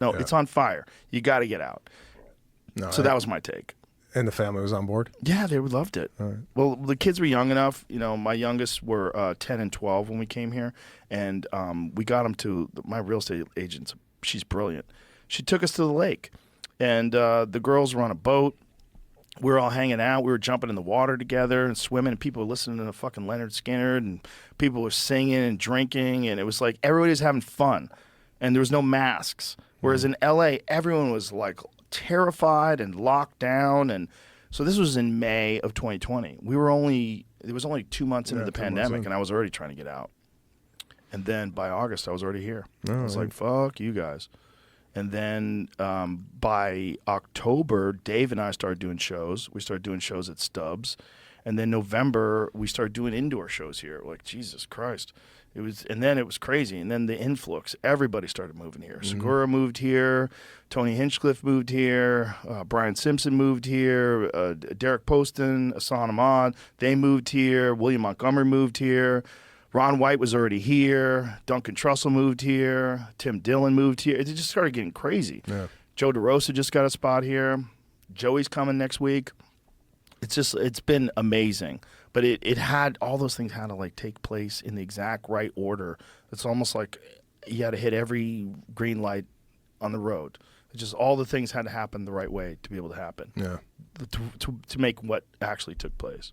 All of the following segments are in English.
No, it's on fire. You got to get out. No, So that was my take. And the family was on board? Yeah, they loved it. All right. Well, the kids were young enough. You know, my youngest were 10 and 12 when we came here. And we got them to my real estate agent. She's brilliant. She took us to the lake. And the girls were on a boat. We were all hanging out. We were jumping in the water together and swimming. And people were listening to fucking Leonard Skinner. And people were singing and drinking. And it was like everybody was having fun. And there was no masks. Whereas in L.A., everyone was like terrified and locked down. And so this was in May of 2020. It was only 2 months into the pandemic, and I was already trying to get out. And then by August, I was already here. I was like, fuck you guys. And then by October, Dave and I started doing shows. We started doing shows at Stubbs. And then November, we started doing indoor shows here. Like, Jesus Christ. And then it was crazy. And then the influx, everybody started moving here. Segura moved here. Tony Hinchcliffe moved here. Brian Simpson moved here. Derek Poston, Hassan Ahmad, they moved here. William Montgomery moved here. Ron White was already here. Duncan Trussell moved here. Tim Dillon moved here. It just started getting crazy. Yeah. Joe DeRosa just got a spot here. Joey's coming next week. It's been amazing. But it had, all those things had to like take place in the exact right order. It's almost like you had to hit every green light on the road. It's just all the things had to happen the right way to be able to happen. Yeah. To make what actually took place.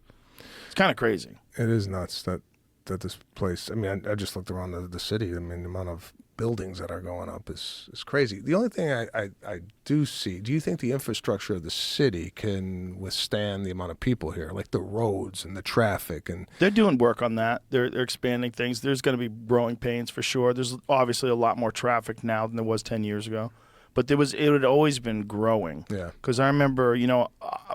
It's kind of crazy. It is nuts that this place, I mean, I just looked around the city. I mean, the amount of buildings that are going up is crazy. The only thing I do see, do you think the infrastructure of the city can withstand the amount of people here, like the roads and the traffic? And they're doing work on that. They're expanding things. There's going to be growing pains for sure. There's obviously a lot more traffic now than there was 10 years ago. But it had always been growing. Yeah. Because I remember,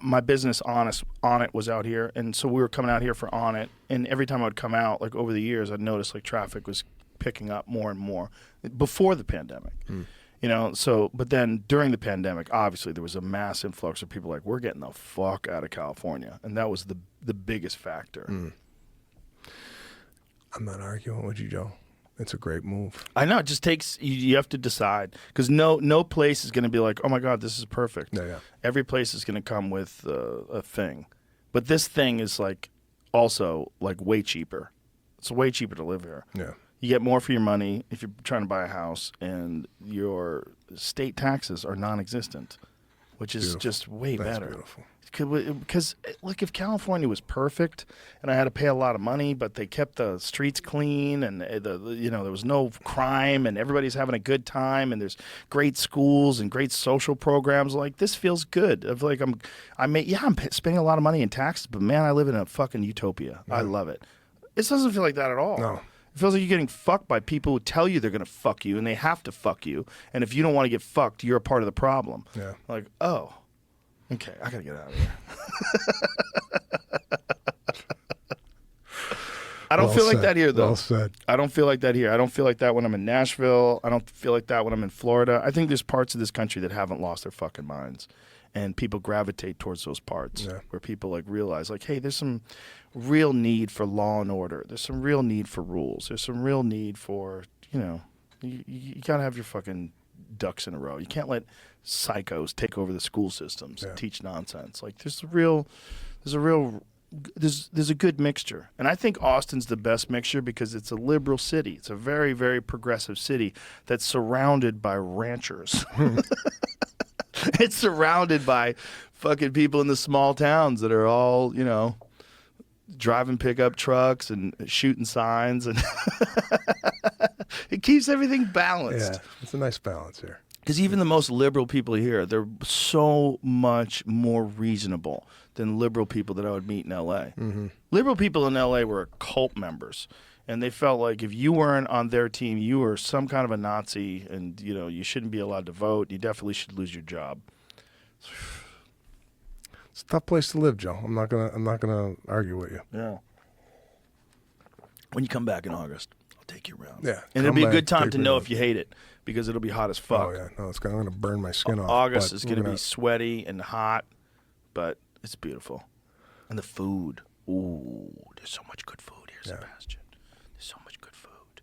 my business On It was out here, and so we were coming out here for On It, and every time I would come out, like over the years, I'd notice like traffic was picking up more and more before the pandemic. But then during the pandemic, obviously there was a mass influx of people like, we're getting the fuck out of California, and that was the biggest factor. I'm not arguing with you, Joe. It's a great move. I know. It just takes, you have to decide, because no place is going to be like, oh my God, this is perfect. Yeah. Every place is going to come with a thing, but this thing is like also like way cheaper. It's way cheaper to live here. Yeah. You get more for your money if you're trying to buy a house, and your state taxes are non-existent, which is just way better. Beautiful. Because, look, if California was perfect and I had to pay a lot of money, but they kept the streets clean and there was no crime and everybody's having a good time and there's great schools and great social programs, like this feels good. Of like I'm spending a lot of money in taxes, but man, I live in a fucking utopia. Yeah. I love it. It doesn't feel like that at all. No. It feels like you're getting fucked by people who tell you they're going to fuck you, and they have to fuck you. And if you don't want to get fucked, you're a part of the problem. Yeah. Like, oh, okay, I got to get out of here. I don't feel like that here, though. Well said. I don't feel like that here. I don't feel like that when I'm in Nashville. I don't feel like that when I'm in Florida. I think there's parts of this country that haven't lost their fucking minds. And people gravitate towards those parts where people like realize, like, hey, there's some real need for law and order. There's some real need for rules. There's some real need for, you got to have your fucking ducks in a row. You can't let psychos take over the school systems and teach nonsense. Like there's a good mixture. And I think Austin's the best mixture because it's a liberal city. It's a very, very progressive city that's surrounded by ranchers. It's surrounded by fucking people in the small towns that are all, driving pickup trucks and shooting signs, and it keeps everything balanced. Yeah, it's a nice balance here. Because even the most liberal people here, they're so much more reasonable than liberal people that I would meet in L.A. Mm-hmm. Liberal people in L.A. were cult members, and they felt like if you weren't on their team, you were some kind of a Nazi, and you shouldn't be allowed to vote. You definitely should lose your job. It's a tough place to live, Joe. I'm not gonna argue with you. Yeah. When you come back in August, I'll take you around. Yeah. And it'll be a good time to know if you hate it, because it'll be hot as fuck. Oh yeah, no, I'm gonna burn my skin off. August is gonna be sweaty and hot, but it's beautiful. And the food. Ooh, there's so much good food here, Sebastian. There's so much good food.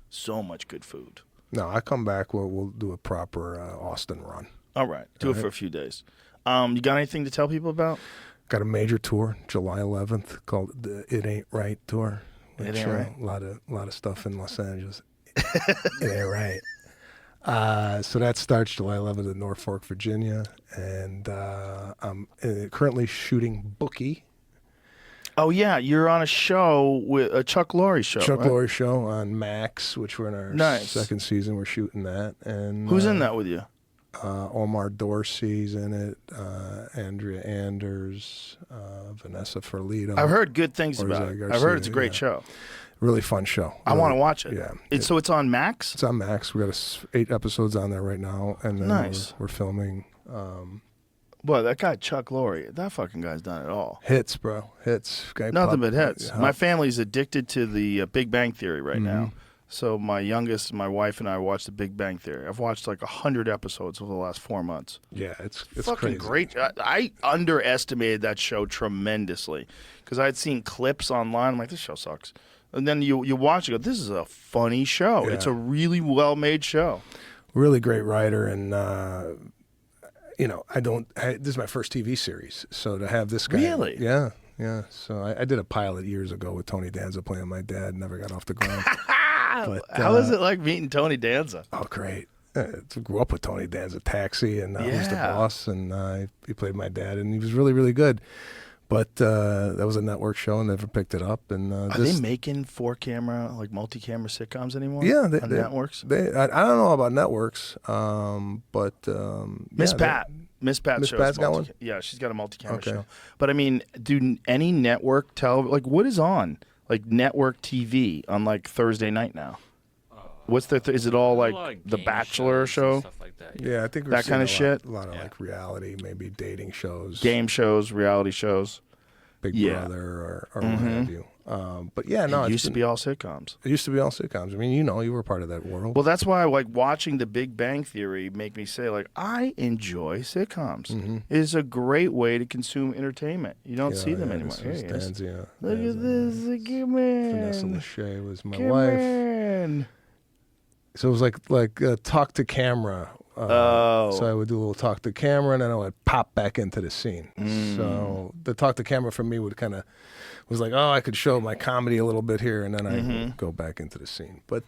So much good food. No, I come back. We'll do a proper Austin run. All right. Do it for a few days. You got anything to tell people about? Got a major tour, July 11th, called the It Ain't Right Tour. It Ain't Right. A lot of stuff in Los Angeles. It ain't right. So that starts July 11th in Norfolk, Virginia, and I'm currently shooting Bookie. Oh yeah, you're on a show with a Chuck Lorre show. Chuck right? Lorre show on Max, which we're in our second season. We're shooting that, and who's in that with you? Omar Dorsey's in it, Andrea Anders, Vanessa Ferlito. I've heard good things about it. I've heard it's a great show. Really fun show. I want to watch it. Yeah. So it's on Max? It's on Max. We got 8 episodes on there right now, and then we're filming. Boy, that guy Chuck Lorre, that fucking guy's done it all. Hits, bro. Hits. Nothing but hits. My family's addicted to the Big Bang Theory right now. So my youngest, my wife, and I watch the Big Bang Theory. I've watched like 100 episodes over the last 4 months. Yeah, it's fucking crazy. Great. I underestimated that show tremendously because I had seen clips online. I'm like, this show sucks. And then you watch it, and go, this is a funny show. Yeah. It's a really well-made show. Really great writer, and this is my first TV series, so to have this guy. Really? Yeah. So I did a pilot years ago with Tony Danza playing my dad. Never got off the ground. But, how is it like meeting Tony Danza? Oh, great. I grew up with Tony Danza, Taxi, and he was the boss, and he played my dad, and he was really, really good. But that was a network show, and never picked it up. And are they making 4-camera, like multi-camera sitcoms anymore? Yeah, on networks. I don't know about networks, but Miss Pat's got one. Yeah, she's got a multi-camera show. But I mean, do any network what is on like network TV on like Thursday night now? What's their? Is it all like The Bachelor show? Stuff like that. Yeah, I think that kind of shit. A lot of like reality, maybe dating shows, game shows, reality shows, Big Brother, or what have you. But yeah, no, it used to be all sitcoms. It used to be all sitcoms. I mean, you were part of that world. Well, that's why like watching The Big Bang Theory make me say like I enjoy sitcoms. It is a great way to consume entertainment. You don't see them anymore. Look at this. Come in. Vanessa Lachey was my Come wife. in. So it was like talk to camera. So I would do a little talk to camera, and then I would pop back into the scene. So the talk to camera for me was like, oh, I could show my comedy a little bit here, and then I would go back into the scene. But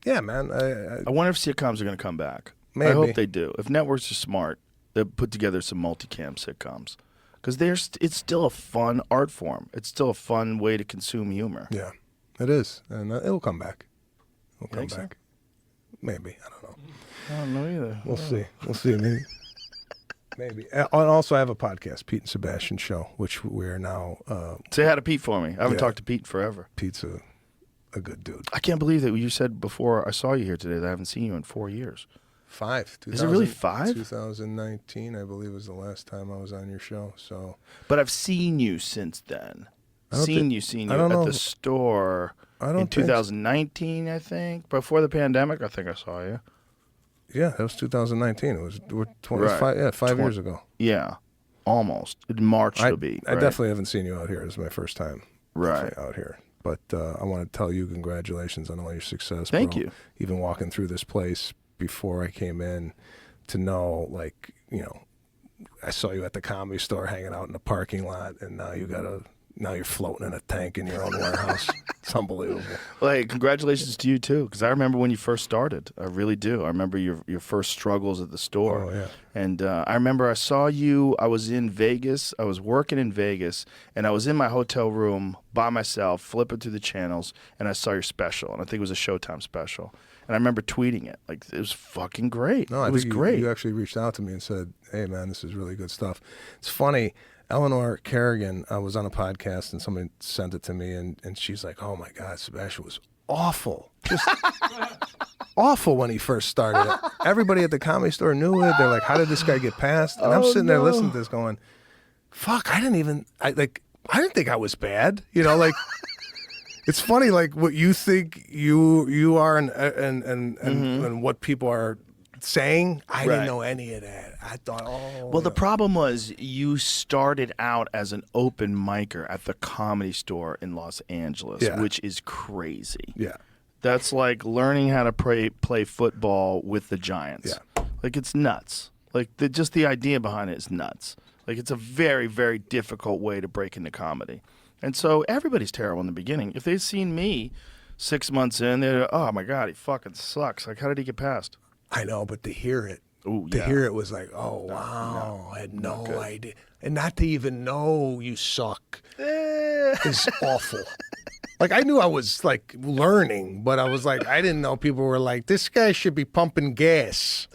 yeah, man, I wonder if sitcoms are going to come back. Maybe. I hope they do. If networks are smart, they'll put together some multicam sitcoms because it's still a fun art form. It's still a fun way to consume humor. Yeah, it is, and it'll come back. It'll come think back. So? Maybe, I don't know. I don't know either. We'll see. Maybe. And also, I have a podcast, Pete and Sebastian Show, which we're now. Say hi to Pete for me. I haven't talked to Pete in forever. Pete's a good dude. I can't believe that you said before I saw you here today that I haven't seen you in 4 years. 5. Is it really 5? 2019, I believe, was the last time I was on your show. So. But I've seen you since then. Seen you at the store in 2019, I think. Before the pandemic, I think I saw you. Yeah, that was 2019. It was 25. Yeah, 5 years ago. Yeah, almost. In March it'll be. I definitely haven't seen you out here. This is my first time out here. But I want to tell you congratulations on all your success. Thank you. Even walking through this place before I came in to know, like, I saw you at the Comedy Store hanging out in the parking lot, and now you're floating in a tank in your own warehouse. It's unbelievable. Well, hey, congratulations to you too, because I remember when you first started. I really do. I remember your first struggles at the store. Oh yeah. And I remember I saw you. I was in Vegas. I was working in Vegas, and I was in my hotel room by myself, flipping through the channels, and I saw your special, and I think it was a Showtime special. And I remember tweeting it. Like, it was fucking great. No, it was great. You actually reached out to me and said, "Hey, man, this is really good stuff." It's funny. Eleanor Kerrigan was on a podcast, and somebody sent it to me, and she's like, "Oh my God, Sebastian was awful, just awful when he first started. Everybody at the Comedy Store knew it. They're like, how did this guy get past?" And I'm sitting there listening to this, going, "Fuck, I didn't think I was bad, like." It's funny, like what you think you are, and what people are saying. I didn't know any of that. I thought, Well, the problem was you started out as an open micer at the Comedy Store in Los Angeles, which is crazy. Yeah. that's like learning how to play football with the Giants. Yeah. Like, it's nuts. Like, just the idea behind it is nuts. Like, it's a very, very difficult way to break into comedy. And so everybody's terrible in the beginning. If they'd seen me 6 months in, they'd oh, my God, he fucking sucks. Like, how did he get past? I know, but to hear it, Ooh, to yeah. hear it was like, oh, wow, I had no idea. And not to even know you suck is awful. Like, I knew I was, like, learning, but I was like, I didn't know people were like, this guy should be pumping gas.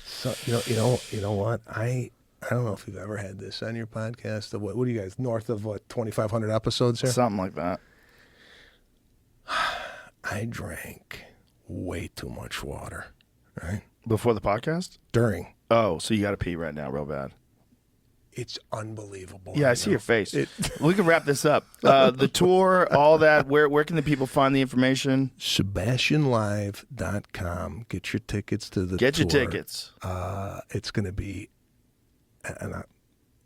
So, you know what? I don't know if you've ever had this on your podcast. What are you guys, north of, 2,500 episodes here? Something like that. I drank way too much water, right? Before the podcast? During. Oh, so you got to pee right now real bad. It's unbelievable. Yeah, I see your face. We can wrap this up. The tour, all that, where can the people find the information? SebastianLive.com. Get your tickets to the tour. Get your tickets. It's going to be, and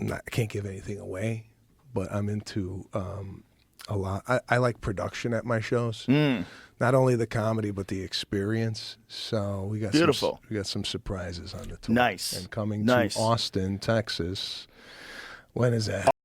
I can't give anything away, but I'm into a lot. I like production at my shows. Not only the comedy, but the experience. So we got beautiful. We got some surprises on the tour. Nice. And coming nice. to Austin, Texas. When is that?